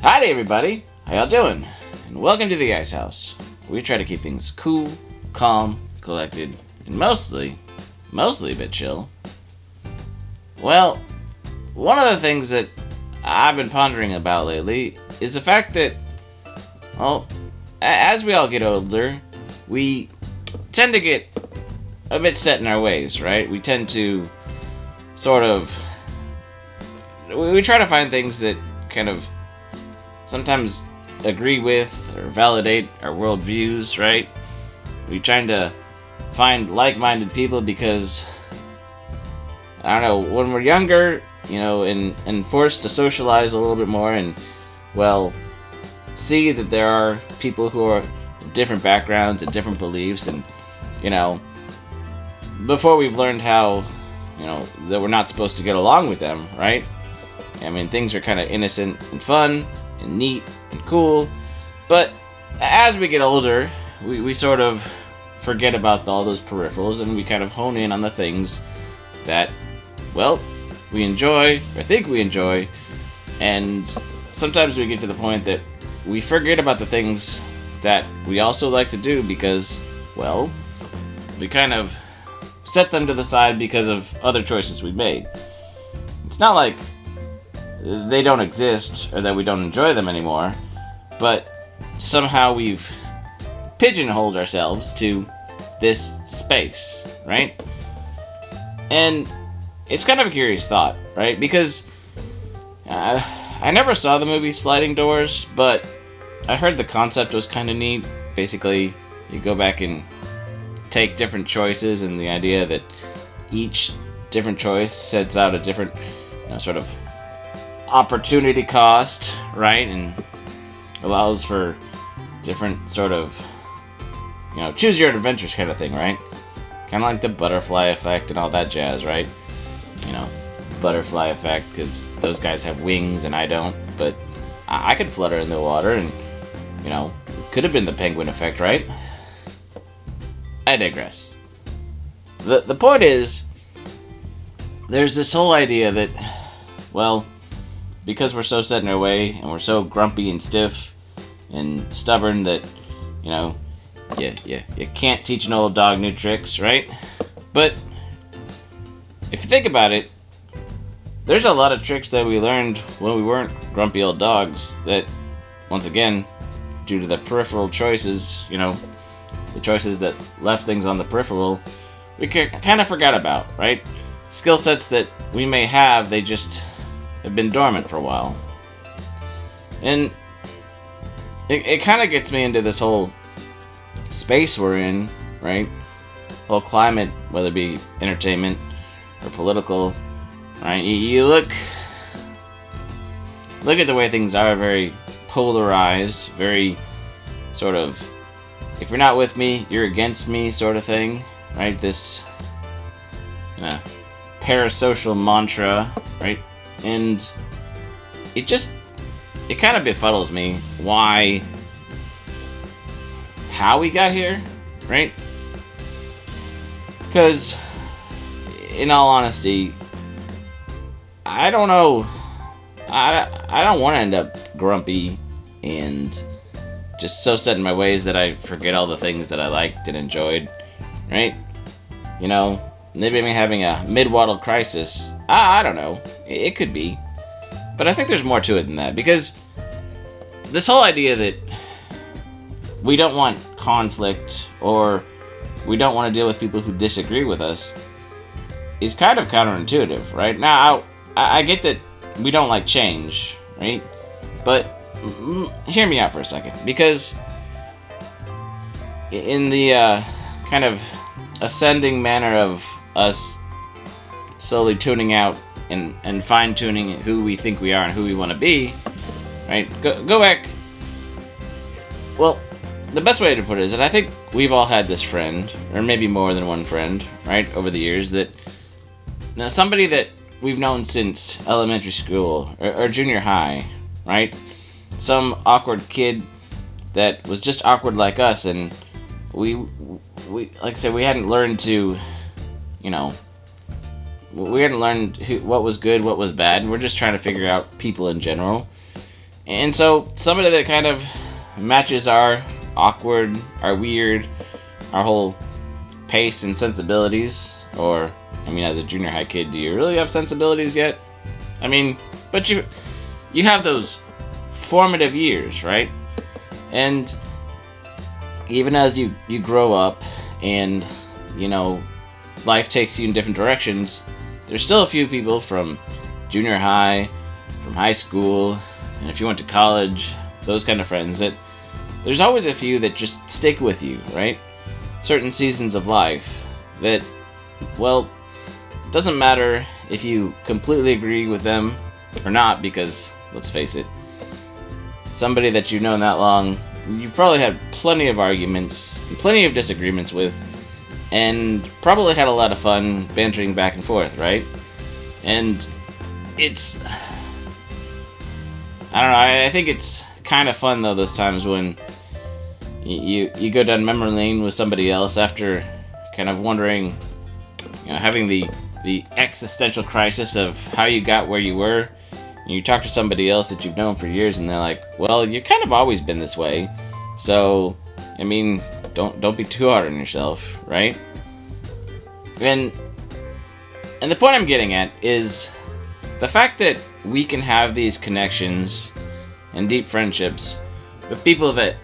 Howdy Everybody, how y'all doing? And welcome to the Ice House. We try to keep things cool, calm, collected, and mostly a bit chill. Well, one of the things that I've been pondering about lately is the fact that, well, as we all get older, we tend to get a bit set in our ways, right? We tend to we try to find things that kind of sometimes agree with or validate our worldviews, right? We trying to find like-minded people because, I don't know, when we're younger, and forced to socialize a little bit more and, well, see that there are people who are of different backgrounds and different beliefs and, before we've learned how, that we're not supposed to get along with them, right? I mean, things are kind of innocent and fun and neat and cool, but as we get older, we sort of forget about all those peripherals and we kind of hone in on the things that, well, we enjoy or think we enjoy, and sometimes we get to the point that we forget about the things that we also like to do because, well, we kind of set them to the side because of other choices we made. It's not like they don't exist or that we don't enjoy them anymore, but somehow we've pigeonholed ourselves to this space, right? And it's kind of a curious thought, right? Because I never saw the movie Sliding Doors, but I heard the concept was kind of neat. Basically, you go back and take different choices, and the idea that each different choice sets out a different sort of opportunity cost, right? And allows for different sort of choose your own adventures kind of thing, right? Kind of like the butterfly effect and all that jazz, right? Butterfly effect because those guys have wings and I don't, but I could flutter in the water and could have been the penguin effect, right? I digress. The point is, there's this whole idea that, well, because we're so set in our way and we're so grumpy and stiff and stubborn that, you can't teach an old dog new tricks, right? But if you think about it, there's a lot of tricks that we learned when we weren't grumpy old dogs that, once again, due to the peripheral choices, the choices that left things on the peripheral, we kind of forgot about, right? Skill sets that we may have, they just have been dormant for a while. And it kind of gets me into this whole space we're in, right? Whole climate, whether it be entertainment or political, right? You look at the way things are, very polarized, very sort of, if you're not with me, you're against me sort of thing, right? This parasocial mantra, right? And it kind of befuddles me how we got here, right? Because, in all honesty, I don't know. I don't want to end up grumpy and just so set in my ways that I forget all the things that I liked and enjoyed, right? Maybe I'm having a mid-waddle crisis. I don't know. It could be. But I think there's more to it than that, because this whole idea that we don't want conflict or we don't want to deal with people who disagree with us is kind of counterintuitive, right? Now, I get that we don't like change, right? But hear me out for a second, because in the kind of ascending manner of us slowly tuning out and fine-tuning who we think we are and who we want to be, right? Go back. Well, the best way to put it is that I think we've all had this friend, or maybe more than one friend, right, over the years, that somebody that we've known since elementary school or junior high, right? Some awkward kid that was just awkward like us, and we like I said, we hadn't learned to, we hadn't learned what was good, what was bad, and we're just trying to figure out people in general. And so somebody that kind of matches our awkward, our weird, our whole pace and sensibilities. Or, I mean, as a junior high kid, do you really have sensibilities yet? I mean, but you have those formative years, right? And even as you grow up and, you know, life takes you in different directions, there's still a few people from junior high, from high school, and if you went to college, those kind of friends, that there's always a few that just stick with you, right? Certain seasons of life that, well, it doesn't matter if you completely agree with them or not, because, let's face it, somebody that you've known that long, you've probably had plenty of arguments, and plenty of disagreements with, and probably had a lot of fun bantering back and forth, right? And it's, I don't know, I think it's kind of fun, though, those times when you go down memory lane with somebody else after kind of wondering, you know, having the existential crisis of how you got where you were, and you talk to somebody else that you've known for years, and they're like, well, you've kind of always been this way, so, I mean, don't be too hard on yourself, right? And the point I'm getting at is the fact that we can have these connections and deep friendships with people that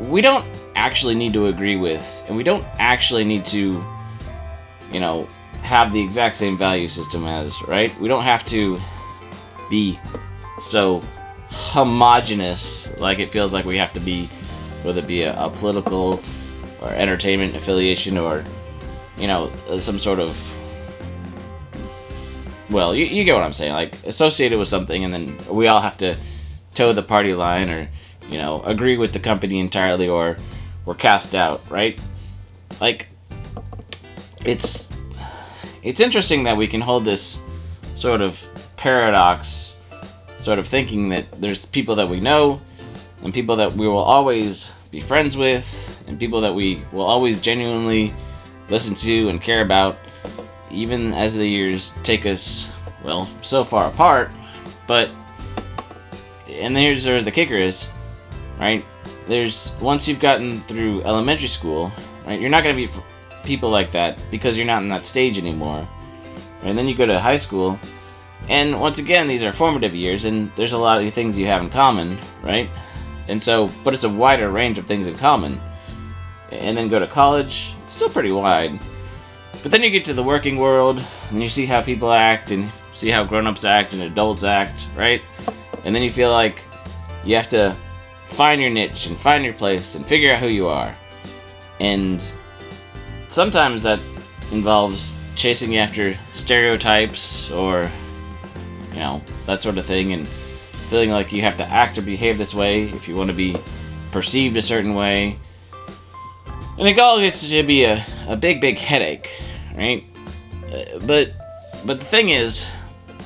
we don't actually need to agree with, and we don't actually need to, you know, have the exact same value system as, right? We don't have to be so homogenous like it feels like we have to be, whether it be a political or entertainment affiliation, or, you know, some sort of, well, you get what I'm saying, like associated with something, and then we all have to toe the party line, or, you know, agree with the company entirely, or we're cast out, right? Like, it's interesting that we can hold this sort of paradox sort of thinking that there's people that we know, and people that we will always be friends with, and people that we will always genuinely listen to and care about, even as the years take us, well, so far apart. But, and here's where the kicker is, right? There's, once you've gotten through elementary school, right, you're not going to be people like that because you're not in that stage anymore. Right? And then you go to high school, and once again, these are formative years, and there's a lot of things you have in common, right? And so, but it's a wider range of things in common. And then go to college, it's still pretty wide. But then you get to the working world, and you see how people act, and see how grown-ups act, and adults act, right? And then you feel like you have to find your niche, and find your place, and figure out who you are. And sometimes that involves chasing after stereotypes, or, you know, that sort of thing, and feeling like you have to act or behave this way if you want to be perceived a certain way. And it all gets to be a big headache, right? But the thing is,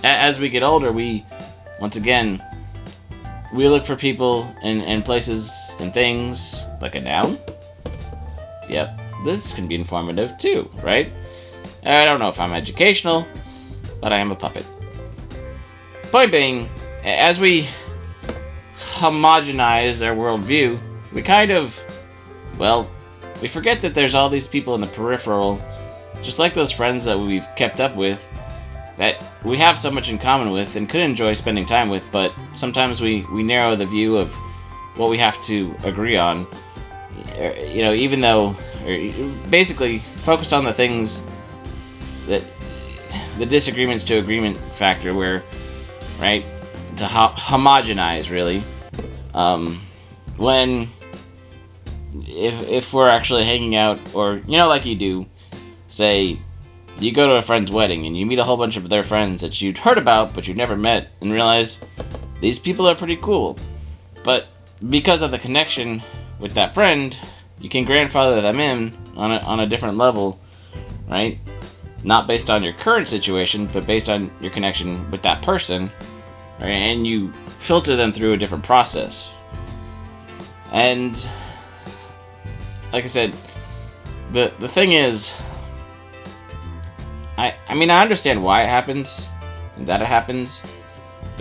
as we get older, we, once again, we look for people and places and things, like a noun. Yep, this can be informative too, right? I don't know if I'm educational, but I am a puppet. Point being, as we homogenize our worldview, we kind of, well, we forget that there's all these people in the peripheral, just like those friends that we've kept up with, that we have so much in common with and could enjoy spending time with, but sometimes we narrow the view of what we have to agree on. You know, even though, basically, focus on the things that, the disagreements to agreement factor, where, right, to homogenize, really. When, if we're actually hanging out, or, you know, like you do, say, you go to a friend's wedding, and you meet a whole bunch of their friends that you'd heard about, but you'd never met, and realize, these people are pretty cool. But, because of the connection with that friend, you can grandfather them in on a different level, right? Not based on your current situation, but based on your connection with that person, right? And you filter them through a different process. And, like I said, the thing is, I mean, I understand why it happens, and that it happens,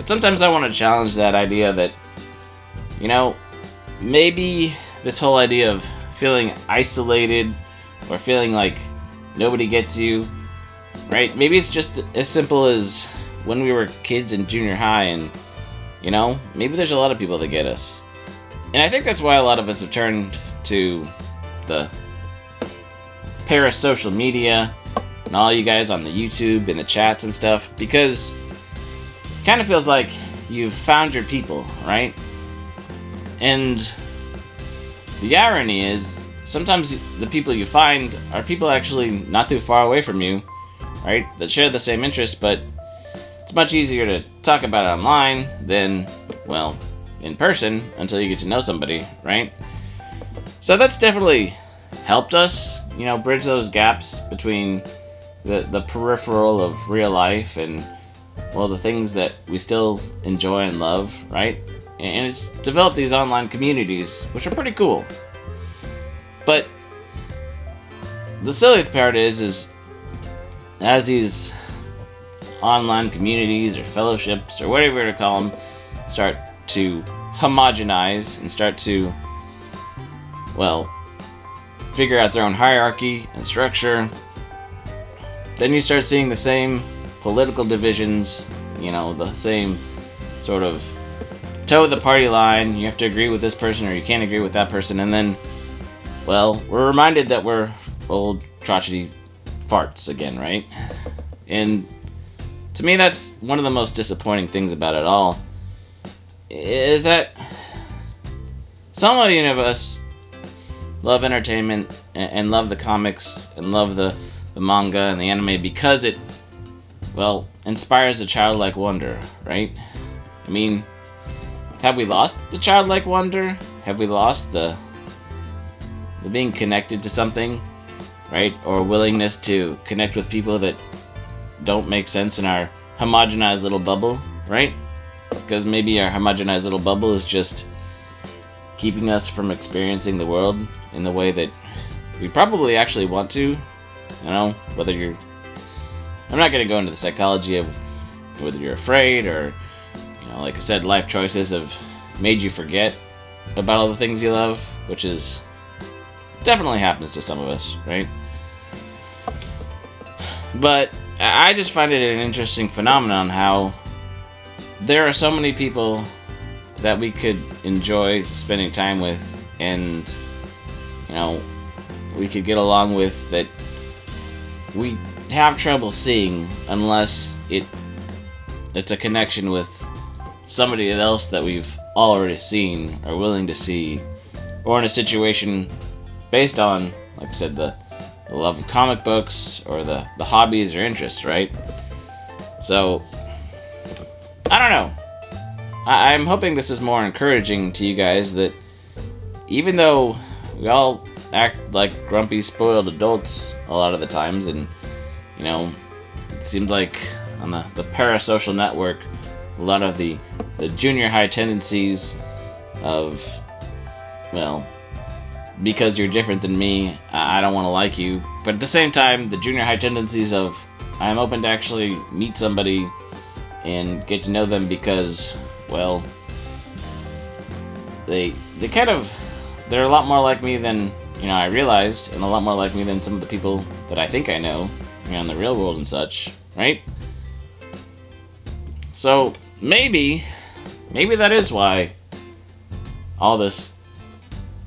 But sometimes I want to challenge that idea that, you know, maybe this whole idea of feeling isolated or feeling like nobody gets you, right? Maybe it's just as simple as when we were kids in junior high and, you know, maybe there's a lot of people that get us. And I think that's why a lot of us have turned to the parasocial media and all you guys on the YouTube and the chats and stuff, because it kind of feels like you've found your people, right? And the irony is, sometimes the people you find are people actually not too far away from you, right? That share the same interests, but it's much easier to talk about it online than, well, in person until you get to know somebody, right? So that's definitely helped us, you know, bridge those gaps between the peripheral of real life and, well, the things that we still enjoy and love, right? And it's developed these online communities, which are pretty cool. But the silly part is as these online communities or fellowships or whatever to call them start to homogenize and start to, well, figure out their own hierarchy and structure, then you start seeing the same political divisions, you know, the same sort of toe the party line. You have to agree with this person or you can't agree with that person, and then, well, we're reminded that we're old crotchety farts again, right? And to me, that's one of the most disappointing things about it all, is that some of us love entertainment and love the comics and love the manga and the anime because it, well, inspires a childlike wonder, right? I mean, have we lost the childlike wonder? Have we lost the being connected to something, right? Or willingness to connect with people that don't make sense in our homogenized little bubble, right? Because maybe our homogenized little bubble is just keeping us from experiencing the world in the way that we probably actually want to. You know, whether you're... I'm not going to go into the psychology of whether you're afraid or, you know, like I said, life choices have made you forget about all the things you love, which is... definitely happens to some of us, right? But I just find it an interesting phenomenon how there are so many people that we could enjoy spending time with and, you know, we could get along with, that we have trouble seeing unless it's a connection with somebody else that we've already seen or willing to see, or in a situation based on, like I said, the love of comic books or the hobbies or interests, right? So, I don't know. I'm hoping this is more encouraging to you guys, that even though we all act like grumpy, spoiled adults a lot of the times, and, you know, it seems like on the parasocial network, a lot of the junior high tendencies of, well, because you're different than me, I don't want to like you. But at the same time, the junior high tendencies of, I'm open to actually meet somebody and get to know them because, well, they're a lot more like me than, you know, I realized, and a lot more like me than some of the people that I think I know, you know, in the real world and such, right? So, maybe that is why all this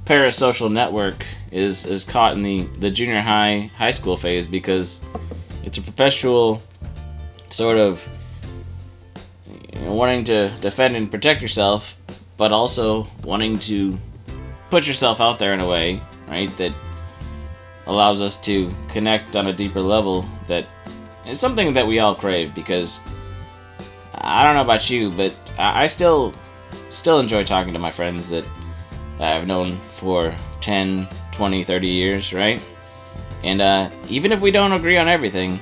parasocial network is caught in the junior high school phase, because it's a perpetual sort of, you know, wanting to defend and protect yourself, but also wanting to put yourself out there in a way, right, that allows us to connect on a deeper level. That is something that we all crave, because I don't know about you, but I still enjoy talking to my friends that I've known for 10, 20, 30 years, right? And even if we don't agree on everything,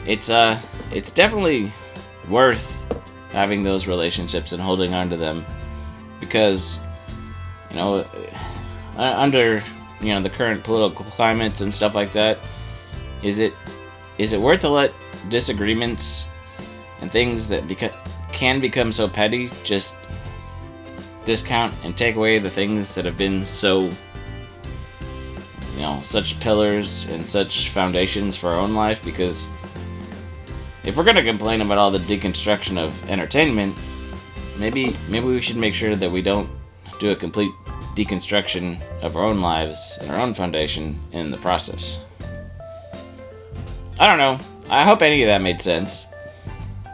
it's definitely worth having those relationships and holding on to them, because, you know, under, you know, the current political climates and stuff like that, is it worth to let disagreements and things that can become so petty, just discount and take away the things that have been so, such pillars and such foundations for our own life. Because if we're gonna complain about all the deconstruction of entertainment, maybe we should make sure that we don't do a complete deconstruction of our own lives and our own foundation in the process. I don't know. I hope any of that made sense.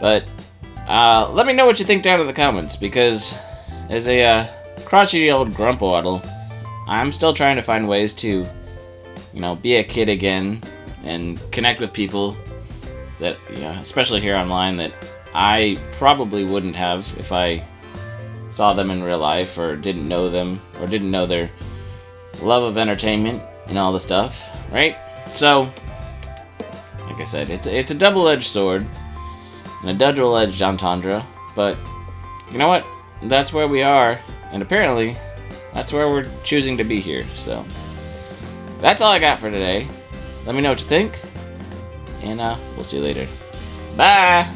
But let me know what you think down in the comments, because as a crotchety old Grumpwaddle, I'm still trying to find ways to, be a kid again and connect with people that, especially here online, that I probably wouldn't have if I saw them in real life or didn't know them or didn't know their love of entertainment and all the stuff, right? So, like I said, it's a double-edged sword and a double-edged entendre, but you know what? That's where we are, and apparently that's where we're choosing to be here. So that's all I got for today. Let me know what you think, and we'll see you later. Bye!